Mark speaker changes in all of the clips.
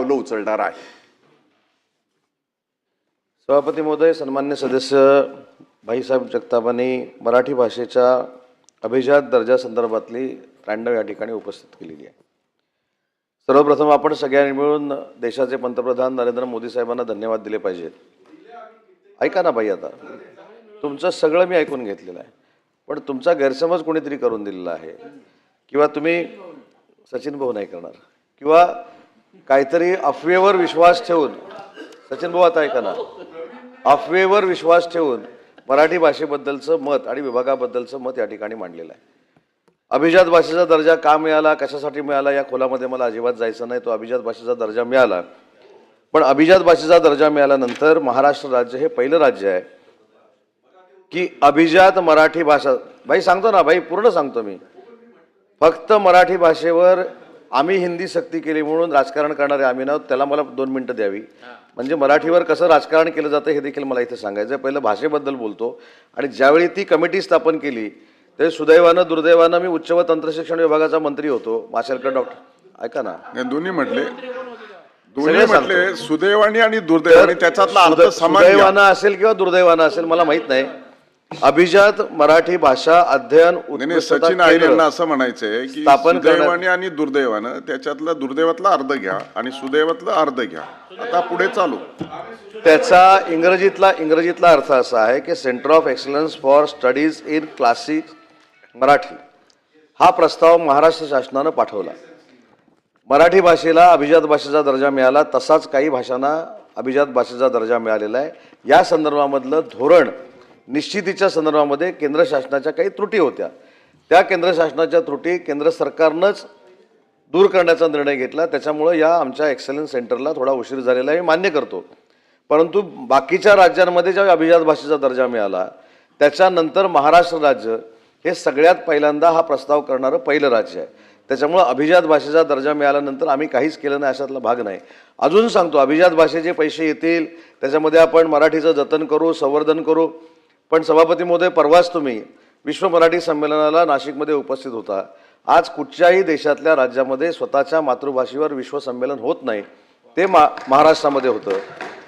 Speaker 1: पावलं उचलणार आहे.
Speaker 2: सभापती महोदय, सन्मान्य सदस्य भाईसाहेब जगतापांनी मराठी भाषेच्या अभिजात दर्जासंदर्भातली 93 या ठिकाणी उपस्थित केलेली आहे. सर्वप्रथम आपण सगळ्यांनी मिळून देशाचे पंतप्रधान नरेंद्र मोदी साहेबांना धन्यवाद दिले पाहिजेत. ऐका ना बाई, आता तुमचं सगळं मी ऐकून घेतलेलं आहे, पण तुमचा गैरसमज कोणीतरी करून दिलेला आहे, किंवा तुम्ही सचिन भाऊ नाही करणार, किंवा काहीतरी अफवेवर विश्वास ठेवून, सचिन भाऊ आता ऐका ना, अफवेवर विश्वास ठेवून मराठी भाषेबद्दलचं मत आणि विभागाबद्दलचं मत या ठिकाणी मांडलेलं आहे. अभिजात भाषेचा दर्जा का मिळाला, कशासाठी मिळाला या खोलामध्ये मला अजिबात जायचं नाही. तो अभिजात भाषेचा दर्जा मिळाला, पण अभिजात भाषेचा दर्जा मिळाल्यानंतर महाराष्ट्र राज्य हे पहिलं राज्य आहे की अभिजात मराठी भाषा, भाई सांगतो ना भाई, पूर्ण सांगतो मी, फक्त मराठी भाषेवर आम्ही हिंदी सक्ती केली म्हणून राजकारण करणारे आम्ही ना, त्याला मला 2 मिनिटं द्यावी. म्हणजे मराठीवर कसं राजकारण केलं जातं हे देखील मला इथे सांगायचं आहे. पहिलं भाषेबद्दल बोलतो. आणि ज्यावेळी ती कमिटी स्थापन केली ते सुदैवानं दुर्दैवानं मी उच्च व तंत्रशिक्षण विभागाचा मंत्री होतो. माशेलकर डॉक्टर ऐका ना,
Speaker 1: दोन्ही म्हटले सुदैवानी आणि दुर्दैवानी, त्याच्यातला अर्थ समान
Speaker 2: सुदैवानं असेल किंवा दुर्दैवानं असेल मला माहित नाही. अभिजात मराठी भाषा अध्ययन
Speaker 1: सचिन आयरेंना असं म्हणायचंय की सुदैवानी आणि दुर्दैवानं, त्याच्यातला दुर्दैवातला अर्ध घ्या आणि सुदैवातला अर्ध घ्या. आता पुढे चालू.
Speaker 2: त्याचा इंग्रजीतला अर्थ असा आहे की centre of excellence for studies in classic Marathi. हा प्रस्ताव महाराष्ट्र शासनानं पाठवला. मराठी भाषेला अभिजात भाषेचा दर्जा मिळाला, तसाच काही भाषांना अभिजात भाषेचा दर्जा मिळालेला आहे. या संदर्भामधलं धोरण निश्चितीच्या संदर्भामध्ये केंद्र शासनाच्या काही त्रुटी होत्या. त्या केंद्र शासनाच्या त्रुटी केंद्र सरकारनंच दूर करण्याचा निर्णय घेतला. त्याच्यामुळं या आमच्या एक्सलन्स सेंटरला थोडा उशीर झालेला आहे, मी मान्य करतो. परंतु बाकीच्या राज्यांमध्ये ज्या अभिजात भाषेचा दर्जा मिळाला त्याच्यानंतर महाराष्ट्र राज्य हे सगळ्यात पहिल्यांदा हा प्रस्ताव करणारं पहिलं राज्य आहे. त्याच्यामुळं अभिजात भाषेचा दर्जा मिळाल्यानंतर आम्ही काहीच केलं नाही अशातला भाग नाही. अजून सांगतो, अभिजात भाषेचे पैसे येतील त्याच्यामध्ये आपण मराठीचं जतन करू, संवर्धन करू. पण सभापती महोदय, परवाच तुम्ही विश्व मराठी संमेलनाला नाशिकमध्ये उपस्थित होता. आज कुठच्याही देशातल्या राज्यामध्ये स्वतःच्या मातृभाषेवर विश्व संमेलन होत नाही, ते महाराष्ट्रामध्ये होतं.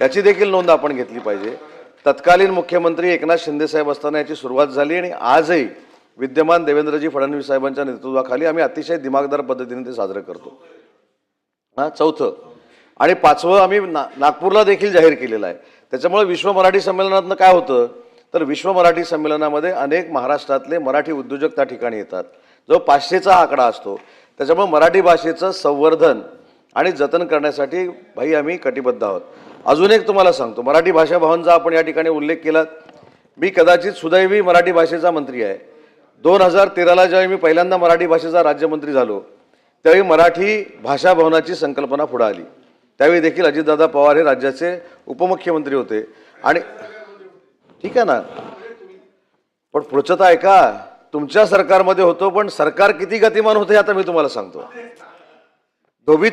Speaker 2: याची देखील नोंद आपण घेतली पाहिजे. तत्कालीन मुख्यमंत्री एकनाथ शिंदेसाहेब असताना याची सुरुवात झाली आणि आजही विद्यमान देवेंद्रजी फडणवीस साहेबांच्या नेतृत्वाखाली आम्ही अतिशय दिमागदार पद्धतीने ते साजरं करतो. चौथं आणि 5वं आम्ही नागपूरला देखील जाहीर केलेलं आहे. त्याच्यामुळे विश्व मराठी संमेलनातनं काय होतं तर विश्व मराठी संमेलनामध्ये अनेक महाराष्ट्रातले मराठी उद्योजक त्या ठिकाणी येतात. जो 500चा आकडा असतो. त्याच्यामुळे मराठी भाषेचं संवर्धन आणि जतन करण्यासाठी भाई आम्ही कटिबद्ध आहोत. अजून एक तुम्हाला सांगतो, मराठी भाषा भवनचा आपण या ठिकाणी उल्लेख केला. मी कदाचित सुदैवी मराठी भाषेचा मंत्री आहे. 2013ला ज्यावेळी मी पहिल्यांदा मराठी भाषेचा राज्यमंत्री झालो त्यावेळी मराठी भाषा भवनाची संकल्पना पुढे आली. त्यावेळी देखील अजितदादा पवार हे राज्याचे उपमुख्यमंत्री होते. आणि ठीक आहे ना, पण पुढचं तर ऐका, तुमच्या सरकारमध्ये होतो, पण सरकार किती गतिमान होते आता मी तुम्हाला सांगतो. धोबी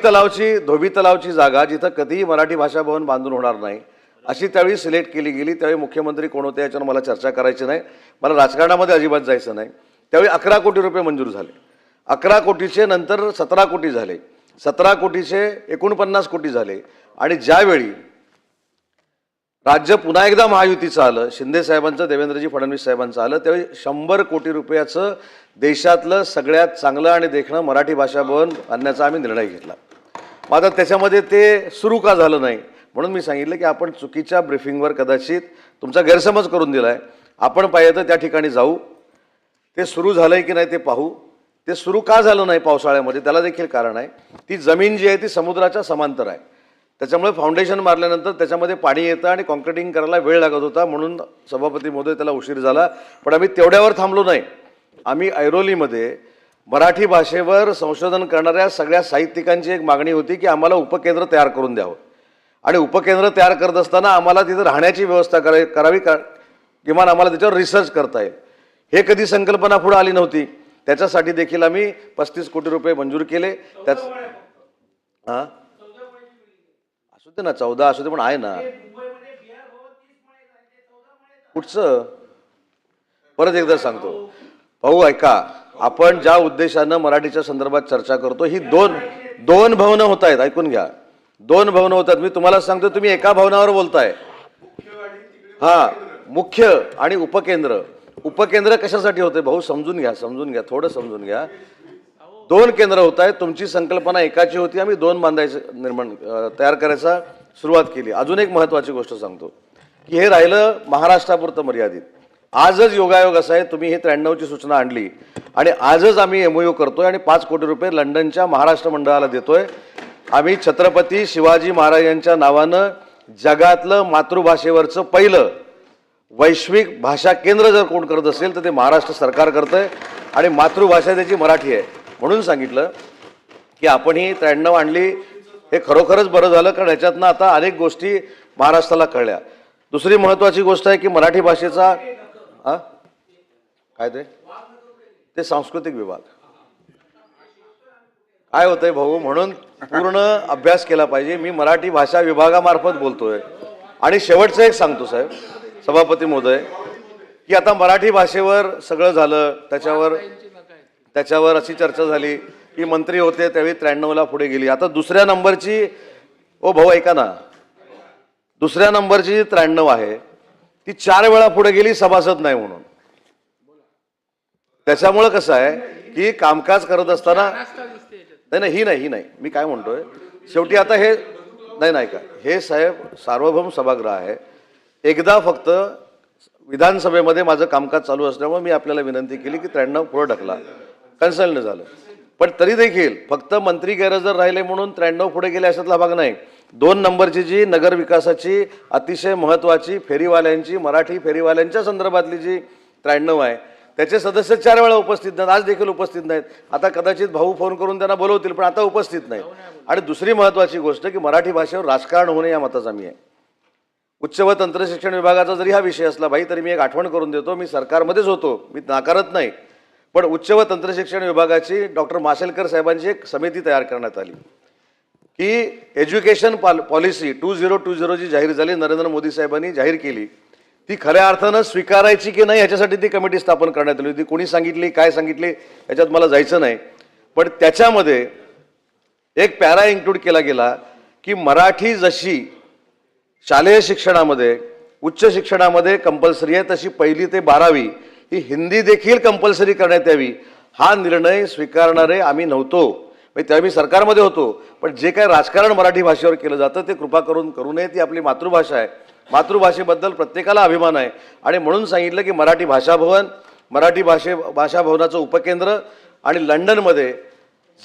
Speaker 2: तलावची जागा जिथं कधीही मराठी भाषा भवन बांधून होणार नाही अशी त्यावेळी सिलेक्ट केली गेली. त्यावेळी मुख्यमंत्री कोण होते याच्यावर मला चर्चा करायची नाही, मला राजकारणामध्ये अजिबात जायचं नाही. त्यावेळी 11 कोटी रुपये मंजूर झाले. 11 कोटीचे नंतर 17 कोटी झाले, 17 कोटीचे 49 कोटी झाले. आणि ज्यावेळी राज्य पुन्हा एकदा महायुतीचं आलं, शिंदे साहेबांचं, देवेंद्रजी फडणवीस साहेबांचं आलं, त्यावेळी 100 कोटी रुपयाचं देशातलं सगळ्यात चांगलं आणि देखणं मराठी भाषा भवन आणण्याचा आम्ही निर्णय घेतला. मग आता त्याच्यामध्ये ते सुरू का झालं नाही म्हणून मी सांगितलं की आपण चुकीच्या ब्रीफिंगवर कदाचित तुमचा गैरसमज करून दिला आहे. आपण पाहिजे तर त्या ठिकाणी जाऊ, ते सुरू झालं आहे की नाही ते पाहू. ते सुरू का झालं नाही पावसाळ्यामध्ये त्याला देखील कारण आहे. ती जमीन जी आहे ती समुद्राच्या समांतर आहे. त्याच्यामुळे फाउंडेशन मारल्यानंतर त्याच्यामध्ये पाणी येतं आणि कॉन्क्रिटिंग करायला वेळ लागत होता, म्हणून सभापती महोदय त्याला उशीर झाला. पण आम्ही तेवढ्यावर थांबलो नाही. आम्ही ऐरोलीमध्ये मराठी भाषेवर संशोधन करणाऱ्या सगळ्या साहित्यिकांची एक मागणी होती की आम्हाला उपकेंद्र तयार करून द्यावं. आणि उपकेंद्र तयार करत असताना आम्हाला तिथं राहण्याची व्यवस्था करावी, किमान आम्हाला त्याच्यावर रिसर्च करता येईल. हे कधी संकल्पना पुढे आली नव्हती. त्याच्यासाठी देखील आम्ही 35 कोटी रुपये मंजूर केले. त्याच असू दे ना, 14 असू दे, पण आहे ना कुठचं. परत एकदा सांगतो भाऊ, ऐका, आपण ज्या उद्देशानं मराठीच्या संदर्भात चर्चा करतो ही दोन भवनं होत आहेत. ऐकून घ्या. 2 भवनं होतात. मी तुम्हाला सांगतो, तुम्ही एका भवनावर बोलताय. हा, मुख्य आणि उपकेंद्र. उपकेंद्र कशासाठी होते भाऊ? समजून घ्या, थोडं समजून घ्या. 2 केंद्र होत आहेत. तुमची संकल्पना एकाची होती, आम्ही 2 तयार करायचा सुरुवात केली. अजून एक महत्त्वाची गोष्ट सांगतो की हे राहिलं महाराष्ट्रापुरतं मर्यादित. आजच योगायोग असा आहे, तुम्ही ही 93ची सूचना आणली आणि आजच आम्ही MOU करतोय आणि 5 कोटी रुपये लंडनच्या महाराष्ट्र मंडळाला देतोय. आम्ही छत्रपती शिवाजी महाराजांच्या नावानं जगातलं मातृभाषेवरचं पहिलं वैश्विक भाषा केंद्र जर कोण करत असेल तर ते महाराष्ट्र सरकार करतंय आणि मातृभाषा त्याची मराठी आहे. म्हणून सांगितलं की आपण ही 93 आणली. हे खरोखरच बरं झालं, कारण ह्याच्यातनं आता अनेक गोष्टी महाराष्ट्राला कळल्या. दुसरी महत्त्वाची गोष्ट आहे की मराठी भाषेचा काय ते सांस्कृतिक विभाग काय होतंय भाऊ, म्हणून पूर्ण अभ्यास केला पाहिजे. मी मराठी भाषा विभागामार्फत बोलतोय. आणि शेवटचं एक सांगतो साहेब, सभापती महोदय, की आता मराठी भाषेवर सगळं झालं, त्याच्यावर अशी चर्चा झाली की मंत्री होते त्यावेळी 93ला पुढे गेली. आता दुसऱ्या नंबरची, ओ भाऊ ऐका ना, दुसऱ्या नंबरची जी 93 आहे ती 4 वेळा पुढे गेली सभासद नाही म्हणून. त्याच्यामुळं कसं आहे की कामकाज करत असताना ही नाही मी काय म्हणतोय, शेवटी आता हे नाही का, हे साहेब सार्वभौम सभागृह आहे. एकदा फक्त विधानसभेमध्ये माझं कामकाज चालू असल्यामुळे मी आपल्याला विनंती केली की 93 पुढे ढकला, कन्सल्ट झालं. पण तरी देखील फक्त मंत्री गैरहजर राहिले म्हणून 93 पुढे गेले अशातला भाग नाही. 2 नंबरची जी नगर विकासाची अतिशय महत्त्वाची फेरीवाल्यांची, मराठी फेरीवाल्यांच्या संदर्भातली जी 93 आहे त्याचे सदस्य 4 वेळा उपस्थित नाहीत, आज देखील उपस्थित नाहीत. आता कदाचित भाऊ फोन करून त्यांना बोलवतील, पण आता उपस्थित नाहीत. आणि दुसरी महत्त्वाची गोष्ट की मराठी भाषेवर राजकारण होणे या मताचा मी आहे. उच्च व तंत्रशिक्षण विभागाचा जरी हा विषय असला भाई, तरी मी एक आठवण करून देतो, मी सरकारमध्येच होतो, मी नाकारत नाही. पण उच्च व तंत्रशिक्षण विभागाची डॉक्टर माशेलकर साहेबांची एक समिती तयार करण्यात आली की एज्युकेशन पॉलिसी 2020 जी जाहीर झाली, नरेंद्र मोदी साहेबांनी जाहीर केली, ती खऱ्या अर्थानं स्वीकारायची की नाही ह्याच्यासाठी ती कमिटी स्थापन करण्यात आली होती. कोणी सांगितली, काय सांगितले याच्यात मला जायचं नाही. पण त्याच्यामध्ये एक पॅरा इन्क्लूड केला गेला की मराठी जशी शालेय शिक्षणामध्ये, उच्च शिक्षणामध्ये कंपल्सरी आहे, तशी 1ली ते 12वी ही हिंदी देखील कंपल्सरी करण्यात यावी. हा निर्णय स्वीकारणारे आम्ही नव्हतो, तेव्हा मी सरकारमध्ये होतो. पण जे काही राजकारण मराठी भाषेवर केलं जातं ते कृपा करून करू नये. ती आपली मातृभाषा आहे, मातृभाषेबद्दल प्रत्येकाला अभिमान आहे. आणि म्हणून सांगितलं की मराठी भाषा भवन, मराठी भाषा भवनाचं उपकेंद्र आणि लंडनमध्ये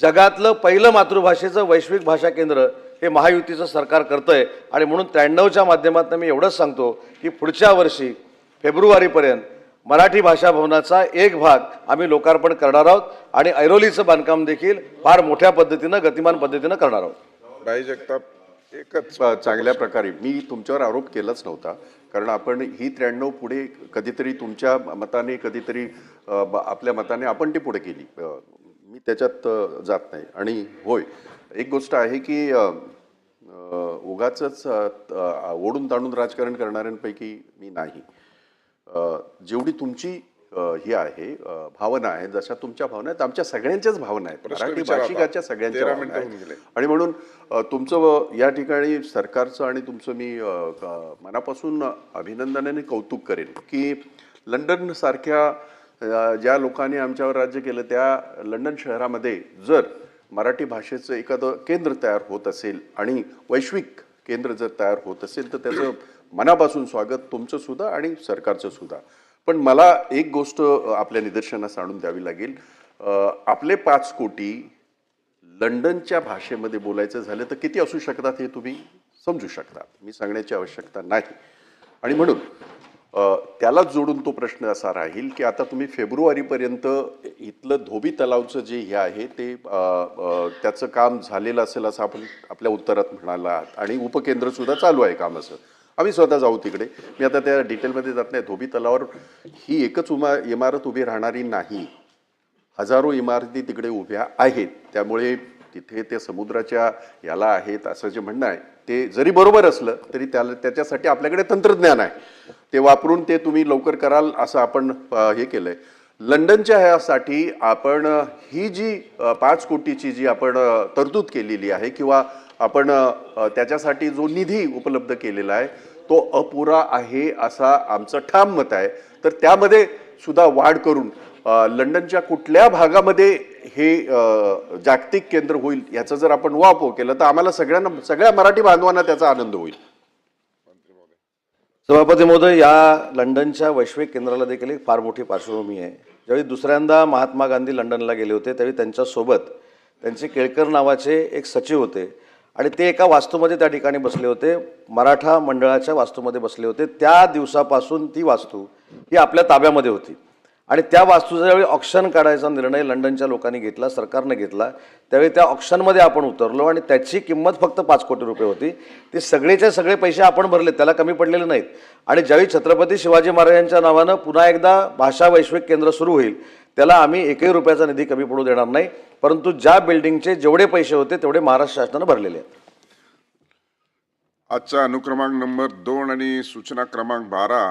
Speaker 2: जगातलं पहिलं मातृभाषेचं वैश्विक भाषा केंद्र हे महायुतीचं सरकार करतंय. आणि म्हणून 93च्या माध्यमातून मी एवढंच सांगतो की पुढच्या वर्षी फेब्रुवारीपर्यंत मराठी भाषा भवनाचा एक भाग आम्ही लोकार्पण करणार आहोत आणि ऐरोलीचं बांधकाम देखील फार मोठ्या पद्धतीनं, गतिमान पद्धतीनं करणार आहोत.
Speaker 1: भाई जगताप,
Speaker 3: एकच चांगल्या प्रकारे मी तुमच्यावर आरोप केलाच नव्हता, कारण आपण ही 93 पुढे कधीतरी तुमच्या मताने, कधीतरी आपल्या मताने आपण ती पुढे केली. मी त्याच्यात जात नाही. आणि होय, एक गोष्ट आहे की उगाचच ओढून ताणून राजकारण करणाऱ्यांपैकी मी नाही. जेवढी तुमची ही आहे भावना आहे, जशा तुमच्या भावना आहेत आमच्या सगळ्यांच्याच भावना आहेत, मराठी भाषिकाच्या सगळ्यांच्या भावना आहेत. आणि म्हणून तुमचं या ठिकाणी सरकारचं आणि तुमचं मी मनापासून अभिनंदनाने कौतुक करेन की लंडन सारख्या ज्या लोकांनी आमच्यावर राज्य केलं त्या लंडन शहरामध्ये जर मराठी भाषेचं एखादं केंद्र तयार होत असेल आणि वैश्विक केंद्र जर तयार होत असेल तर त्याचं मनापासून स्वागत तुमचं सुद्धा आणि सरकारचं सुद्धा. पण मला एक गोष्ट आपल्या निदर्शनास आणून द्यावी लागेल. आपले 5 कोटी लंडनच्या भाषेमध्ये बोलायचं झालं तर किती असू शकतात हे तुम्ही समजू शकता, मी सांगण्याची आवश्यकता नाही. आणि म्हणून त्यालाच जोडून तो प्रश्न असा राहील की आता तुम्ही फेब्रुवारीपर्यंत इथलं धोबी तलावचं जे हे आहे ते त्याचं काम झालेलं असेल असं आपण आपल्या उत्तरात म्हणाला आहात. आणि उपकेंद्र सुद्धा चालू आहे काम, असं आम्ही स्वतः जाऊ तिकडे. मी आता त्या डिटेलमध्ये जात नाही. धोबी तलावावर ही एकच इमारत उभी राहणारी नाही, हजारो इमारती तिकडे उभ्या आहेत. त्यामुळे तिथे ते समुद्राच्या याला आहेत असं जे म्हणणं आहे ते जरी बरोबर असलं तरी त्याच्यासाठी आपल्याकडे तंत्रज्ञान आहे, ते वापरून ते तुम्ही लवकर कराल असं आपण हे केलंय. लंडनच्या ह्यासाठी आपण ही जी 5 कोटीची जी आपण तरतूद केलेली आहे किंवा आपण त्याच्यासाठी जो निधी उपलब्ध केलेला आहे तो अपुरा आहे असा आमचं ठाम मत आहे. तर त्यामध्ये सुद्धा वाढ करून लंडनच्या कुठल्या भागामध्ये हे जागतिक केंद्र होईल याचा जर आपण वापर केला तर आम्हाला सगळ्या मराठी बांधवांना त्याचा आनंद होईल.
Speaker 2: सभापती महोदय, या लंडनच्या वैश्विक केंद्राला देखील एक फार मोठी पार्श्वभूमी आहे. ज्यावेळी दुसऱ्यांदा महात्मा गांधी लंडनला गेले होते त्यावेळी त्यांच्यासोबत त्यांचे केळकर नावाचे एक सचिव होते आणि ते एका वास्तूमध्ये त्या ठिकाणी बसले होते, मराठा मंडळाच्या वास्तूमध्ये बसले होते. त्या दिवसापासून ती वास्तू ही आपल्या ताब्यामध्ये होती आणि त्या वास्तूचा ज्यावेळी ऑक्शन काढायचा निर्णय लंडनच्या लोकांनी घेतला, सरकारने घेतला, त्यावेळी त्या ऑक्शनमध्ये आपण उतरलो आणि त्याची किंमत फक्त 5 कोटी रुपये होती. ते सगळेचे सगळे पैसे आपण भरले, त्याला कमी पडलेले नाहीत. आणि ज्यावेळी छत्रपती शिवाजी महाराजांच्या नावानं पुन्हा एकदा भाषा वैश्विक केंद्र सुरू होईल त्याला आम्ही 1ही रुपयाचा निधी कमी पडू देणार नाही, परंतु ज्या बिल्डिंगचे जेवढे पैसे होते तेवढे महाराष्ट्र शासनानं भरलेले आहेत.
Speaker 1: आजचा अनुक्रमांक नंबर 2 आणि सूचना क्रमांक 12